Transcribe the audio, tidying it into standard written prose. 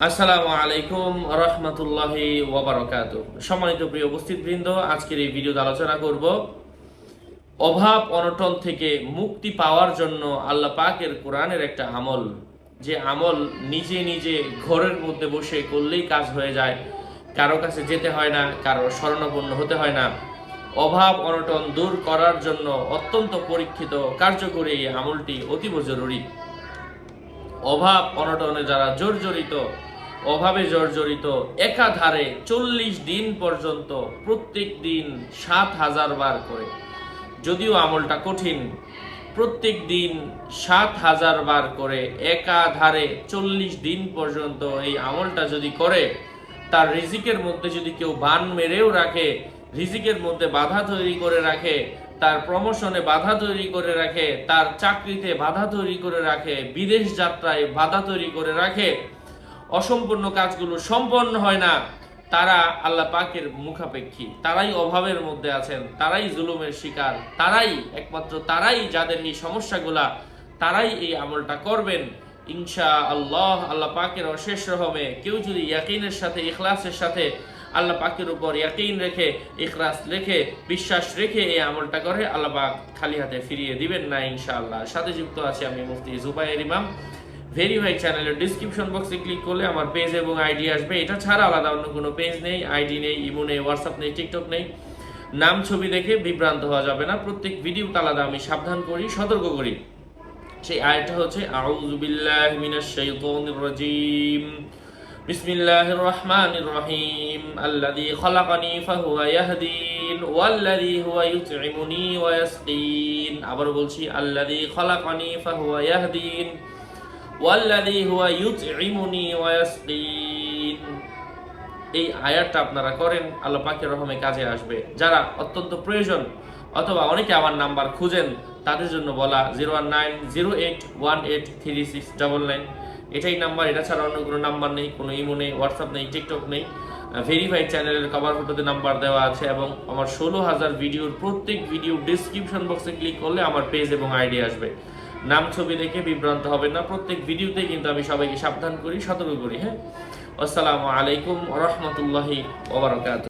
আসসালামু আলাইকুম রহমতুল্লাহি ওয়া বারাকাতুহু। সম্মানিত প্রিয় উপস্থিতবৃন্দ, আজকের এই ভিডিওতে আলোচনা করব অভাব অনটন থেকে মুক্তি পাওয়ার জন্য আল্লাহ পাকের কোরআনের একটা আমল, যে আমল নিজে নিজে ঘরের মধ্যে বসে করলেই কাজ হয়ে যায়, কারো কাছে যেতে হয় না, কারো শরণাপন্ন হতে হয় না। অভাব অনটন দূর করার জন্য অত্যন্ত পরীক্ষিত কার্যকরী এই আমলটি অতীব জরুরি। অভাব অনটনে যারা জর্জরিত, অভাবে জর্জরিত, একাধারে 40 দিন পর্যন্ত প্রত্যেক দিন 7,000 বার করে, যদিও আমলটা কঠিন, প্রত্যেক দিন 7,000 বার করে একাধারে 40 দিন পর্যন্ত এই আমলটা যদি করে, তার রিজিকের মধ্যে যদি কেউ বান মেরেও রাখে, রিজিকের মধ্যে বাধা তৈরি করে রাখে, তার প্রমোশনে বাধা তৈরি করে রাখে, তার চাকরিতে বাধা তৈরি করে রাখে, বিদেশ যাত্রায় বাধা তৈরি করে রাখে, অসম্পূর্ণ কাজগুলো সম্পন্ন হয় না, তারা আল্লাহ পাকের মুখাপেক্ষী, তারাই অভাবের মধ্যে আছেন, তারাই জুলুমের শিকার, তারাই একমাত্র তারাই যাদের এই সমস্যাগুলা, তারাই এই আমলটা করবেন ইনশা আল্লাহ। আল্লাহ পাকের অশেষ রহমে কেউ যদি ইয়াকিনের সাথে, ইখলাসের সাথে, আল্লাহ পাকের উপর ইয়াকিন রেখে, ইখলাস রেখে, বিশ্বাস রেখে এই আমলটা করে, আল্লাহ পাক খালি হাতে ফিরিয়ে দিবেন না ইনশাআল্লাহ। সাথে যুক্ত আছে আমি মুফতি জুবায়ের ইমাম। ভেরিফাই চ্যানেলের ডিসক্রিপশন বক্সে ক্লিক করলে আমার পেজ এবং আইডি আসবে। এটা ছাড়া আলাদা অন্য কোনো পেজ নেই, আইডি নেই, ইমো নেই, হোয়াটসঅ্যাপ নেই, টিকটক নেই। নাম ছবি দেখে বিভ্রান্ত হওয়া যাবে না। প্রত্যেক ভিডিওতে আলাদা আমি সাবধান করি, সতর্ক করি। সেই আয়াতটা হচ্ছে আউযু বিল্লাহি মিনাশ শাইতানির রাজীম, বিসমিল্লাহির রহমানির রহিম, আল্লাযী খালাকানি ফাহুয়া ইয়াহদিন ওয়াল্লাযী হুয়া ইউতঈমুনি ওয়া ইয়াসকিন। আবার বলছি, আল্লাযী খালাকানি ফাহুয়া ইয়াহদিন ওয়াল্লাযী হুয়া ইউতঈমুনি ওয়া ইয়াসকিন। এই আয়াতটা আপনারা করেন, আল্লাহ পাকের রহমে কাজে আসবে। যারা অত্যন্ত প্রয়োজন অথবা অনেকে আমার নাম্বার খুঁজেন, তাদের জন্য বলা 019081836999, এটাই নাম্বার। এটা ছাড়া অন্য কোনো নাম্বার নেই, কোনো ইমো নেই, হোয়াটসঅ্যাপ নেই, টিকটক নেই। ভেরিফাইড চ্যানেলের কভার ফটোতে নাম্বার দেওয়া আছে এবং আমার 16,000 ভিডিওর প্রত্যেক ভিডিও ডিসক্রিপশন বক্সে ক্লিক করলে আমার পেজ এবং আইডি আসবে। নাম ছবি দেখে বিভ্রান্ত হবে না। প্রত্যেক ভিডিওতে কিন্তু আমি সবাইকে সাবধান করি, সতর্ক করি। হ্যাঁ, আসসালামু আলাইকুম ওয়া রাহমাতুল্লাহি ওয়া বারাকাতুহু।